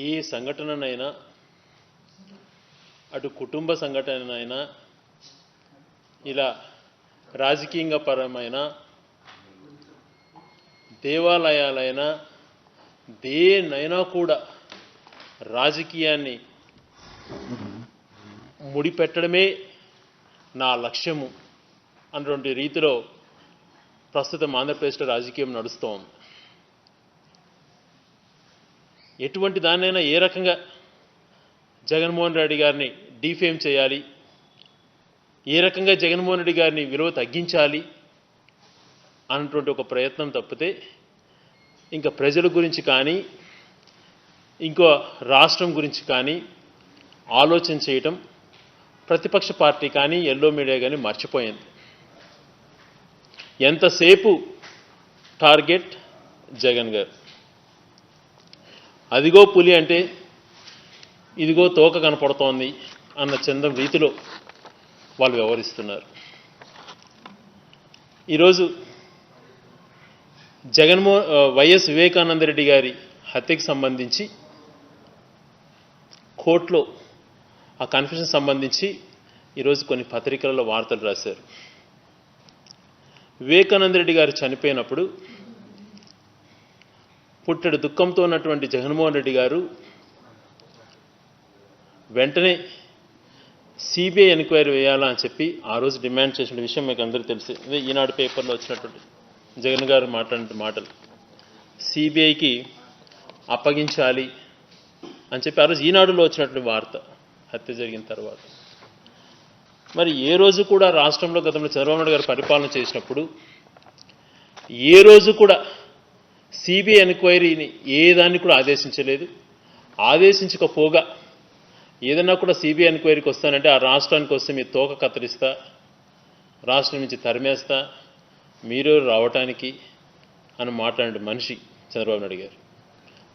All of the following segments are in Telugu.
ఈ సంఘటననైనా అటు కుటుంబ సంఘటనైనా ఇలా రాజకీయంగా పరమైన దేవాలయాలైనా దేనైనా కూడా రాజకీయాన్ని ముడిపెట్టడమే నా లక్ష్యము అన్నటువంటి రీతిలో ప్రస్తుతం ఆంధ్రప్రదేశ్లో రాజకీయం నడుస్తోంది. ఎటువంటి దాన్నైనా ఏ రకంగా జగన్మోహన్ రెడ్డి గారిని డీఫేమ్ చేయాలి, ఏ రకంగా జగన్మోహన్ రెడ్డి గారిని విలువ తగ్గించాలి అన్నటువంటి ఒక ప్రయత్నం తప్పితే ఇంకా ప్రజల గురించి కానీ ఇంకో రాష్ట్రం గురించి కానీ ఆలోచన చేయటం ప్రతిపక్ష పార్టీ కానీ ఎల్లో మీడియా కానీ మర్చిపోయింది. ఎంతసేపు టార్గెట్ జగన్ గారు, అదిగో పులి అంటే ఇదిగో తోక కనపడుతోంది అన్న చందం రీతిలో వాళ్ళు వ్యవహరిస్తున్నారు. ఈరోజు వైఎస్ వివేకానంద రెడ్డి గారి హత్యకు సంబంధించి కోర్టులో ఆ కన్ఫెషన్ సంబంధించి ఈరోజు కొన్ని పత్రికలలో వార్తలు రాశారు. వివేకానంద రెడ్డి గారు చనిపోయినప్పుడు పుట్టెడు దుఃఖంతో ఉన్నటువంటి జగన్మోహన్ రెడ్డి గారు వెంటనే సిబిఐ ఎంక్వైరీ వేయాలా అని చెప్పి ఆ రోజు డిమాండ్ చేసిన విషయం మీకు అందరికీ తెలిసి ఈనాడు పేపర్లో వచ్చినటువంటి జగన్ గారు మాట్లాడిన మాటలు సిబిఐకి అప్పగించాలి అని చెప్పి ఆ రోజు ఈనాడులో వచ్చినటువంటి వార్త హత్య జరిగిన తర్వాత. మరి ఏ రోజు కూడా రాష్ట్రంలో గతంలో చంద్రబాబు నాయుడు గారు పరిపాలన చేసినప్పుడు ఏ రోజు కూడా సిబిఐ ఎంక్వైరీని ఏ దాన్ని కూడా ఆదేశించలేదు. ఆదేశించకపోగా ఏదన్నా కూడా సిబిఐ ఎంక్వైరీకి వస్తానంటే ఆ రాష్ట్రానికి వస్తే మీ తోక కత్తిరిస్తా, రాష్ట్రం నుంచి తరిమేస్తా, మీరు రావటానికి అని మాట్లాడే మనిషి చంద్రబాబు నాయుడు గారు.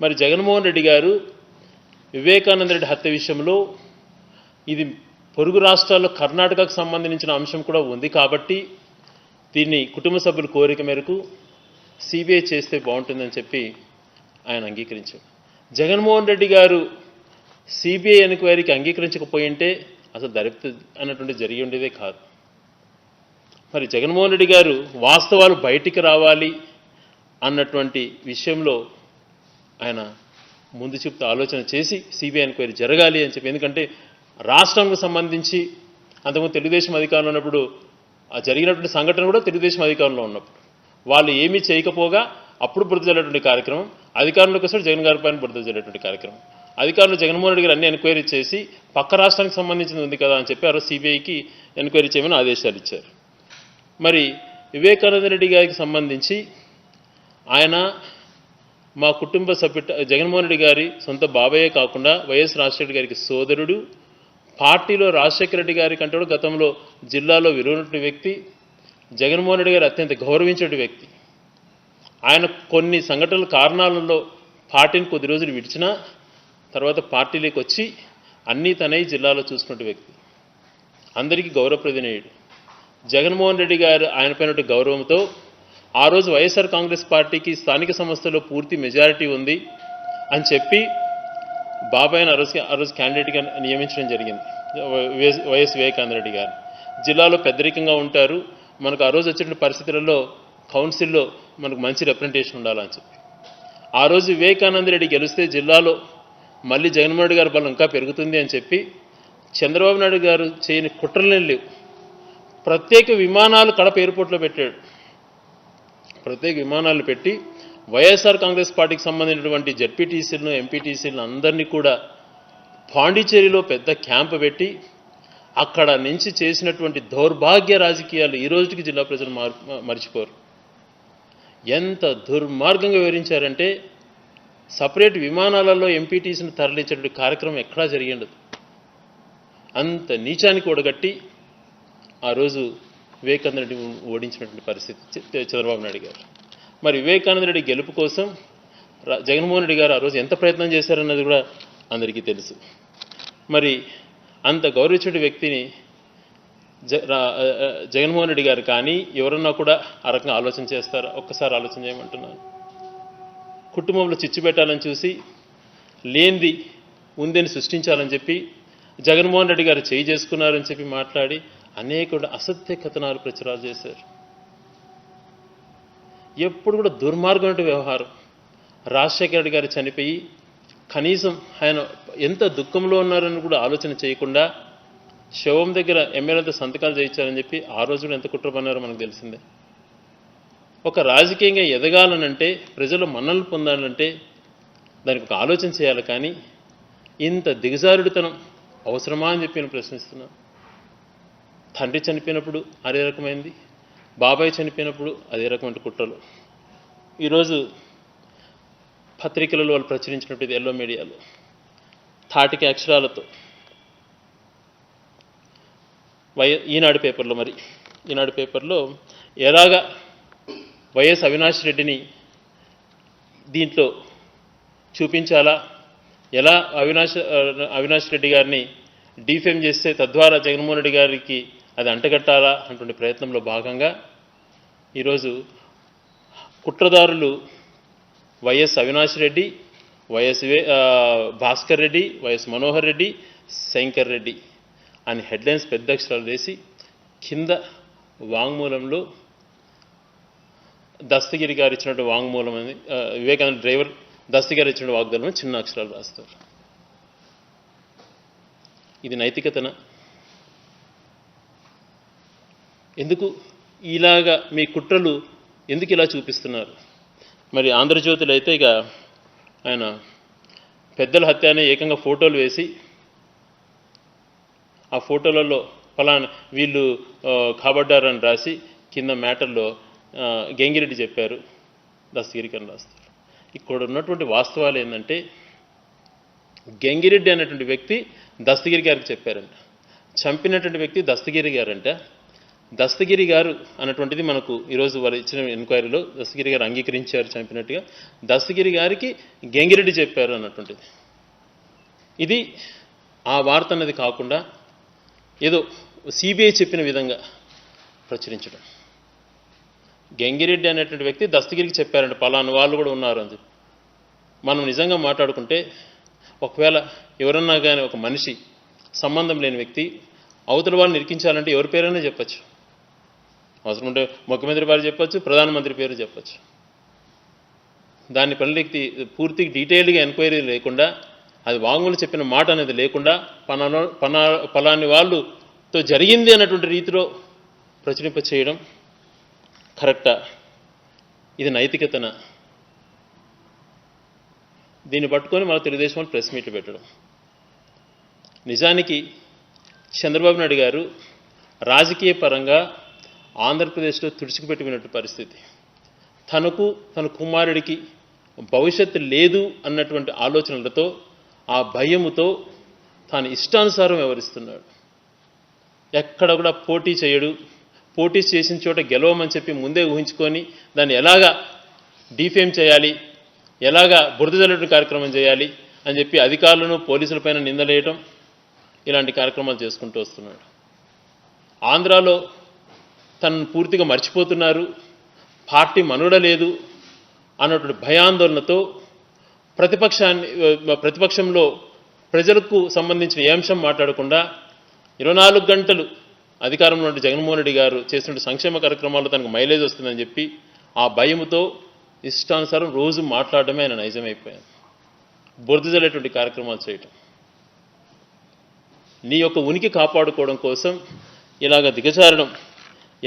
మరి జగన్మోహన్ రెడ్డి గారు వివేకానంద రెడ్డి హత్య విషయంలో ఇది పొరుగు రాష్ట్రాల్లో కర్ణాటకకు సంబంధించిన అంశం కూడా ఉంది కాబట్టి దీన్ని కుటుంబ సభ్యుల కోరిక మేరకు సిబిఐ చేస్తే బాగుంటుందని చెప్పి ఆయన అంగీకరించారు. జగన్మోహన్ రెడ్డి గారు సిబిఐ ఎంక్వైరీకి అంగీకరించకపోయింటే అసలు దర్యాప్తు అన్నటువంటి జరిగి ఉండేదే కాదు. మరి జగన్మోహన్ రెడ్డి గారు వాస్తవాలు బయటికి రావాలి అన్నటువంటి విషయంలో ఆయన ముందు చూపుతూ ఆలోచన చేసి సిబిఐ ఎంక్వైరీ జరగాలి అని చెప్పి, ఎందుకంటే రాష్ట్రానికి సంబంధించి అంతకుముందు తెలుగుదేశం అధికారంలో ఉన్నప్పుడు ఆ జరిగినటువంటి సంఘటన కూడా తెలుగుదేశం అధికారంలో ఉన్నప్పుడు వాళ్ళు ఏమీ చేయకపోగా అప్పుడు బురద జల్లేటువంటి కార్యక్రమం, అధికారంలోకి వస్తే జగన్ గారి పైన బురద జల్లేటువంటి కార్యక్రమం. అధికారులు జగన్మోహన్ రెడ్డి గారు అన్ని ఎంక్వైరీ చేసి పక్క రాష్ట్రానికి సంబంధించింది ఉంది కదా అని చెప్పి ఆ రోజు సిబిఐకి ఎంక్వైరీ చేయమని ఆదేశాలు ఇచ్చారు. మరి వివేకానంద రెడ్డి గారికి సంబంధించి ఆయన మా కుటుంబ సభ్యుడు జగన్మోహన్ రెడ్డి గారి సొంత బాబాయే కాకుండా వైఎస్ రాజశేఖర గారికి సోదరుడు, పార్టీలో రాజశేఖర రెడ్డి గారి కంటే కూడా గతంలో జిల్లాలో విలువైన వ్యక్తి, జగన్మోహన్ రెడ్డి గారు అత్యంత గౌరవించే వ్యక్తి. ఆయన కొన్ని సంఘటనల కారణాలలో పార్టీని కొద్ది రోజులు విడిచినా తర్వాత పార్టీలోకి వచ్చి అన్నీ తనై జిల్లాలో చూసుకునే వ్యక్తి, అందరికీ గౌరవప్రదనేయుడు. జగన్మోహన్ రెడ్డి గారు ఆయన పైన గౌరవంతో ఆ రోజు వైఎస్ఆర్ కాంగ్రెస్ పార్టీకి స్థానిక సంస్థల్లో పూర్తి మెజారిటీ ఉంది అని చెప్పి బాబాయ్ని ఆ రోజు క్యాండిడేట్గా నియమించడం జరిగింది. వైఎస్ వివేకానంద రెడ్డి గారు జిల్లాలో పెద్దరికంగా ఉంటారు, మనకు ఆ రోజు వచ్చిన పరిస్థితులలో కౌన్సిల్లో మనకు మంచి రిప్రజెంటేషన్ ఉండాలని చెప్పి ఆ రోజు వివేకానంద రెడ్డి గెలిస్తే జిల్లాలో మళ్ళీ జగన్మోహన్ రెడ్డి గారి బలం ఇంకా పెరుగుతుంది అని చెప్పి చంద్రబాబు నాయుడు గారు చేయని కుట్రలే లేవు. ప్రత్యేక విమానాలు కడప ఎయిర్పోర్ట్లో పెట్టాడు. ప్రత్యేక విమానాలు పెట్టి వైఎస్ఆర్ కాంగ్రెస్ పార్టీకి సంబంధించినటువంటి జడ్పీటీసీలను ఎంపీటీసీలను అందరినీ కూడా పాండిచేరిలో పెద్ద క్యాంపు పెట్టి అక్కడ నుంచి చేసినటువంటి దౌర్భాగ్య రాజకీయాలు ఈ రోజుకి జిల్లా ప్రజలు మర్చిపోరు. ఎంత దుర్మార్గంగా వివరించారంటే సపరేట్ విమానాలలో ఎంపీటీసీని తరలించేటువంటి కార్యక్రమం ఎక్కడా జరిగిండదు. అంత నీచానికి ఒడగట్టి ఆ రోజు వివేకానంద రెడ్డి ఓడించినటువంటి పరిస్థితి చంద్రబాబు నాయుడు గారు. మరి వివేకానంద రెడ్డి గెలుపు కోసం జగన్మోహన్ రెడ్డి గారు ఆ రోజు ఎంత ప్రయత్నం చేశారన్నది కూడా అందరికీ తెలుసు. మరి అంత గౌరవించే వ్యక్తిని జగన్మోహన్ రెడ్డి గారు కానీ ఎవరన్నా కూడా ఆ రకంగా ఆలోచన చేస్తారా? ఒక్కసారి ఆలోచన చేయమంటున్నాను. కుటుంబంలో చిచ్చు పెట్టాలని చూసి లేనిది ఉందని సృష్టించాలని చెప్పి జగన్మోహన్ రెడ్డి గారు చేయి చేసుకున్నారని చెప్పి మాట్లాడి అనేక అసత్య కథనాలు ప్రచారాలు చేశారు. ఎప్పుడు కూడా దుర్మార్గమైన వ్యవహారం. రాజశేఖర రెడ్డి గారు చనిపోయి కనీసం ఆయన ఎంత దుఃఖంలో ఉన్నారని కూడా ఆలోచన చేయకుండా శవం దగ్గర ఎమ్మెల్యేలతో సంతకాలు చేయించారని చెప్పి ఆ రోజు కూడా ఎంత కుట్ర పన్నారో మనకు తెలిసిందే. ఒక రాజకీయంగా ఎదగాలనంటే, ప్రజలు మన్నలు పొందాలంటే దానికి ఒక ఆలోచన చేయాలి. కానీ ఇంత దిగజారుడితనం అవసరమా అని చెప్పి నేను ప్రశ్నిస్తున్నాను. తండ్రి చనిపోయినప్పుడు అదే రకమైంది, బాబాయ్ చనిపోయినప్పుడు అదే రకమైన కుట్రలు. ఈరోజు పత్రికలలో వాళ్ళు ప్రచురించినట్టు ఎల్లో మీడియాలో తాటికి అక్షరాలతో ఈనాడు పేపర్లో ఎలాగా వైఎస్ అవినాష్ రెడ్డిని దీంట్లో చూపించాలా, ఎలా అవినాష్ రెడ్డి గారిని డిఫేమ్ చేస్తే తద్వారా జగన్మోహన్ రెడ్డి గారికి అది అంటగట్టాలా అటువంటి ప్రయత్నంలో భాగంగా ఈరోజు కుట్రదారులు YS Avinash Reddy, YS Bhaskar Reddy, YS Manohar Reddy, Shankar Reddy అని హెడ్లైన్స్ పెద్ద అక్షరాలు వేసి కింద వాంగ్మూలంలో దస్తగిరి గారు ఇచ్చినట్టు వాంగ్మూలం అని వివేకానంద డ్రైవర్ దస్తగిరి ఇచ్చిన వాగ్దానం చిన్న అక్షరాలు రాస్తారు. ఇది నైతికతన? ఎందుకు ఇలాగా మీ కుట్రలు ఎందుకు ఇలా చూపిస్తున్నారు? మరి ఆంధ్రజ్యోతిలో అయితే ఇక ఆయన పెద్దల హత్య అనే ఏకంగా ఫోటోలు వేసి ఆ ఫోటోలలో ఫలానా వీళ్ళు కాబడ్డారని రాసి కింద మ్యాటర్లో గంగిరెడ్డి చెప్పారు, దస్తగిరికి అని రాస్తారు. ఇక్కడ ఉన్నటువంటి వాస్తవాలు ఏంటంటే గంగిరెడ్డి అనేటువంటి వ్యక్తి దస్తగిరి గారికి చెప్పారంట, చంపినటువంటి వ్యక్తి దస్తగిరి గారంట. దస్తగిరి గారు అన్నటువంటిది మనకు ఈరోజు వారు ఇచ్చిన ఎంక్వైరీలో దస్తగిరి గారు అంగీకరించారు చంపినట్టుగా. దస్తగిరి గారికి గంగిరెడ్డి చెప్పారు అన్నటువంటిది. ఇది ఆ వార్త అన్నది కాకుండా ఏదో సిబిఐ చెప్పిన విధంగా ప్రచురించడం. గంగిరెడ్డి అనేటువంటి వ్యక్తి దస్తగిరికి చెప్పారంటే పలానా వాళ్ళు కూడా ఉన్నారు అని చెప్పి. మనం నిజంగా మాట్లాడుకుంటే ఒకవేళ ఎవరన్నా కానీ ఒక మనిషి సంబంధం లేని వ్యక్తి అవతల వాళ్ళని ఇరికించాలంటే ఎవరి పేరైనా చెప్పచ్చు. అవసరం ఉంటే ముఖ్యమంత్రి పేరు చెప్పచ్చు, ప్రధానమంత్రి పేరు చెప్పచ్చు. దాన్ని పనులెక్కి పూర్తిగా డీటెయిల్డ్గా ఎంక్వైరీ లేకుండా, అది వాంగ్మూలం చెప్పిన మాట అనేది లేకుండా పలాని వాళ్ళుతో జరిగింది అన్నటువంటి రీతిలో ప్రచురింప చేయడం కరెక్టా? ఇది నైతికతన? దీన్ని పట్టుకొని మన తెలుగుదేశం వాళ్ళు ప్రెస్ మీట్ పెట్టడం. నిజానికి చంద్రబాబు నాయుడు గారు రాజకీయ పరంగా ఆంధ్రప్రదేశ్లో తుడిచిపెట్టుకున్నట్టు పరిస్థితి. తనకు తన కుమారుడికి భవిష్యత్తు లేదు అన్నటువంటి ఆలోచనలతో, ఆ భయముతో తాను ఇష్టానుసారం వ్యవహరిస్తున్నాడు. ఎక్కడ కూడా పోటీ చేయడు. పోటీ చేసిన చోట గెలవమని చెప్పి ముందే ఊహించుకొని దాన్ని ఎలాగా డిఫేమ్ చేయాలి, ఎలాగా బురద జల్లే కార్యక్రమం చేయాలి అని చెప్పి అధికారులను పోలీసులపైన నిందలేయటం, ఇలాంటి కార్యక్రమాలు చేసుకుంటూ వస్తున్నాడు. ఆంధ్రాలో తనను పూర్తిగా మర్చిపోతున్నారు, పార్టీ మనుగడ లేదు అన్నటువంటి భయాందోళనతో ప్రతిపక్షంలో ప్రజలకు సంబంధించిన ఏ అంశం మాట్లాడకుండా 24 గంటలు అధికారంలో ఉన్న జగన్మోహన్ రెడ్డి గారు చేసిన సంక్షేమ కార్యక్రమాల్లో తనకు మైలేజ్ వస్తుందని చెప్పి ఆ భయంతో ఇష్టానుసారం రోజు మాట్లాడడమే ఆయన నైజమైపోయాను. బురద జల్లేటువంటి కార్యక్రమాలు చేయటం. నీ యొక్క ఉనికి కాపాడుకోవడం కోసం ఇలాగ దిగజారడం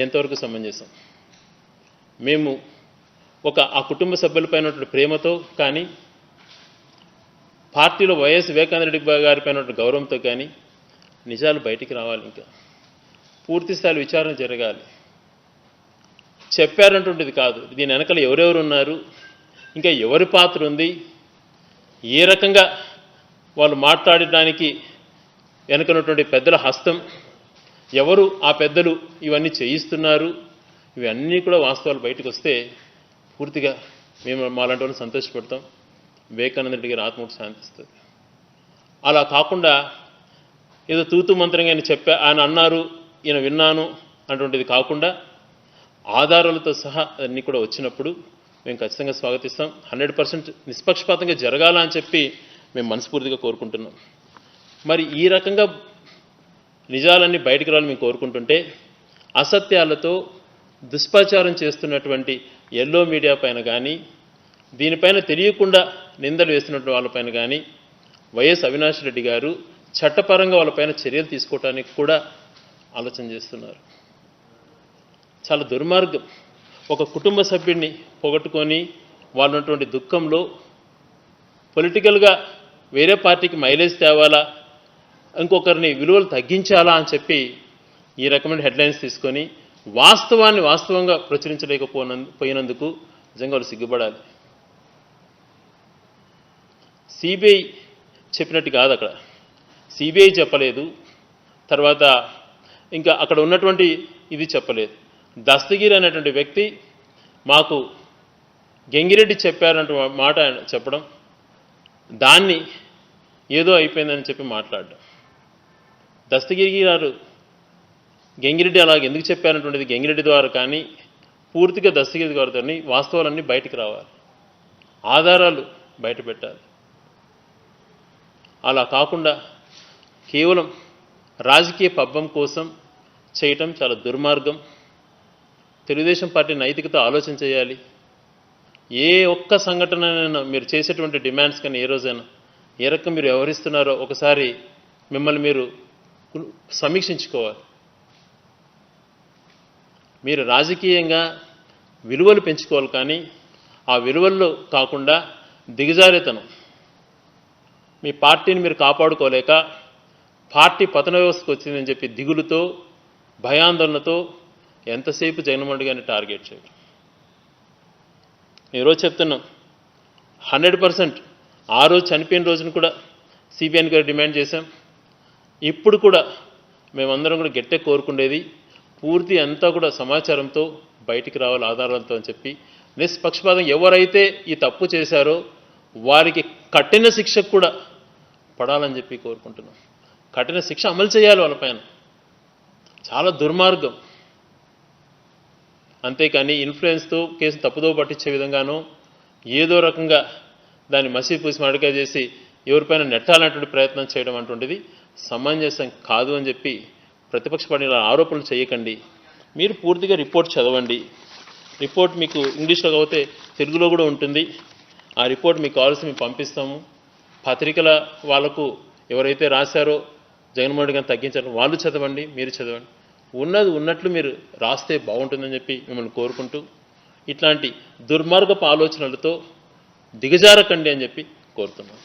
ఎంతవరకు సమంజసం? మేము ఆ కుటుంబ సభ్యులపైన ప్రేమతో కానీ, పార్టీలో వైఎస్ వివేకానంద రెడ్డి గారిపైన గౌరవంతో కానీ నిజాలు బయటికి రావాలి. ఇంకా పూర్తి స్థాయి విచారణ జరగాలి. చెప్పారంటుండేది కాదు, దీని వెనకాల ఎవరెవరు ఉన్నారు, ఇంకా ఎవరి పాత్ర ఉంది, ఏ రకంగా వాళ్ళు మాట్లాడడానికి వెనుకనటువంటి పెద్దల హస్తం, ఎవరు ఆ పెద్దలు ఇవన్నీ చేయిస్తున్నారు, ఇవన్నీ కూడా వాస్తవాలు బయటకు వస్తే పూర్తిగా మేము మాలాంటి వాళ్ళని సంతోషపడతాం. వివేకానంద రెడ్డి గారి ఆత్మకు శాంతిస్తుంది. అలా కాకుండా ఏదో తూతు మంత్రంగా ఆయన అన్నారు, ఈయన విన్నాను అటువంటిది కాకుండా ఆధారాలతో సహా అన్నీ కూడా వచ్చినప్పుడు మేము ఖచ్చితంగా స్వాగతిస్తాం. 100% నిష్పక్షపాతంగా జరగాల అని చెప్పి మేము మనస్ఫూర్తిగా కోరుకుంటున్నాం. మరి ఈ రకంగా నిజాలన్నీ బయటకు రావాలని మేము కోరుకుంటుంటే అసత్యాలతో దుష్ప్రచారం చేస్తున్నటువంటి ఎల్లో మీడియా పైన కానీ దీనిపైన తెలియకుండా నిందలు వేస్తున్నటువంటి వాళ్ళపైన కానీ వైఎస్ అవినాష్ రెడ్డి గారు చట్టపరంగా వాళ్ళపైన చర్యలు తీసుకోవడానికి కూడా ఆలోచన చేస్తున్నారు. చాలా దుర్మార్గం. ఒక కుటుంబ సభ్యుడిని పోగొట్టుకొని వాళ్ళు ఉన్నటువంటి దుఃఖంలో పొలిటికల్గా వేరే పార్టీకి మైలేజ్ తేవాలా, ఇంకొకరిని విలువలు తగ్గించాలా అని చెప్పి ఈ రకమైన హెడ్లైన్స్ తీసుకొని వాస్తవాన్ని వాస్తవంగా ప్రచురించలేకపోయినందుకు నిజంగా వాళ్ళు సిగ్గుపడాలి. సిబిఐ చెప్పినట్టు కాదు, అక్కడ సిబిఐ చెప్పలేదు, తర్వాత ఇంకా అక్కడ ఉన్నటువంటి ఇది చెప్పలేదు. దస్తగిరి అనేటువంటి వ్యక్తి మాకు గంగిరెడ్డి చెప్పారంట మాట చెప్పడం, దాన్ని ఏదో అయిపోయిందని చెప్పి మాట్లాడడం. దస్తగిరి గారు గంగిరెడ్డి అలాగ ఎందుకు చెప్పారన్నటువంటిది గంగిరెడ్డి ద్వారా కానీ పూర్తిగా దస్తగిరి గారితో వాస్తవాలన్నీ బయటికి రావాలి, ఆధారాలు బయట పెట్టాలి. అలా కాకుండా కేవలం రాజకీయ పబ్బం కోసం చేయటం చాలా దుర్మార్గం. తెలుగుదేశం పార్టీ నైతికత ఆలోచన చేయాలి. ఏ ఒక్క సంఘటనైనా మీరు చేసేటువంటి డిమాండ్స్ కానీ ఏ రోజైనా ఏ రకం మీరు వ్యవహరిస్తున్నారో ఒకసారి మిమ్మల్ని మీరు సమీక్షించుకోవాలి. మీరు రాజకీయంగా విలువలు పెంచుకోవాలి, కానీ ఆ విలువల్లో కాకుండా దిగజారేతనం, మీ పార్టీని మీరు కాపాడుకోలేక పార్టీ పతన వ్యవస్థకు వచ్చిందని చెప్పి దిగులుతో భయాందోళనతో ఎంతసేపు జగన్మోహన్ రెడ్డి గారిని టార్గెట్ చేయడం. ఈరోజు చెప్తున్నాం 100% ఆ రోజు చనిపోయిన రోజున కూడా సిబిఐని గారు డిమాండ్ చేశాం. ఇప్పుడు కూడా మేమందరం కూడా గట్టే కోరుకుండేది పూర్తి అంతా కూడా సమాచారంతో బయటికి రావాలి, ఆధారాలతో అని చెప్పి నిష్పక్షపాతం ఎవరైతే ఈ తప్పు చేశారో వారికి కఠిన శిక్ష కూడా పడాలని చెప్పి కోరుకుంటున్నాం. కఠిన శిక్ష అమలు చేయాలి వాళ్ళపైన. చాలా దుర్మార్గం. అంతేకాని ఇన్ఫ్లుయెన్స్తో కేసు తప్పుదో పట్టించే విధంగానో ఏదో రకంగా దాన్ని మసీపూసి మడక చేసి ఎవరిపైన నెట్టాలనేటువంటి ప్రయత్నం చేయడం అటువంటిది సమంజసం కాదు అని చెప్పి ప్రతిపక్ష పార్టీల ఆరోపణలు చేయకండి. మీరు పూర్తిగా రిపోర్ట్ చదవండి. రిపోర్ట్ మీకు ఇంగ్లీష్లో కాకపోతే తెలుగులో కూడా ఉంటుంది. ఆ రిపోర్ట్ మీకు కావాల్సి మేము పంపిస్తాము. పత్రికల వాళ్ళకు ఎవరైతే రాశారో జగన్మోహన్ రెడ్డి గారిని తగ్గించారో వాళ్ళు చదవండి, మీరు చదవండి. ఉన్నది ఉన్నట్లు మీరు రాస్తే బాగుంటుందని చెప్పి మిమ్మల్ని కోరుకుంటూ ఇట్లాంటి దుర్మార్గపు ఆలోచనలతో దిగజారకండి అని చెప్పి కోరుతున్నాను.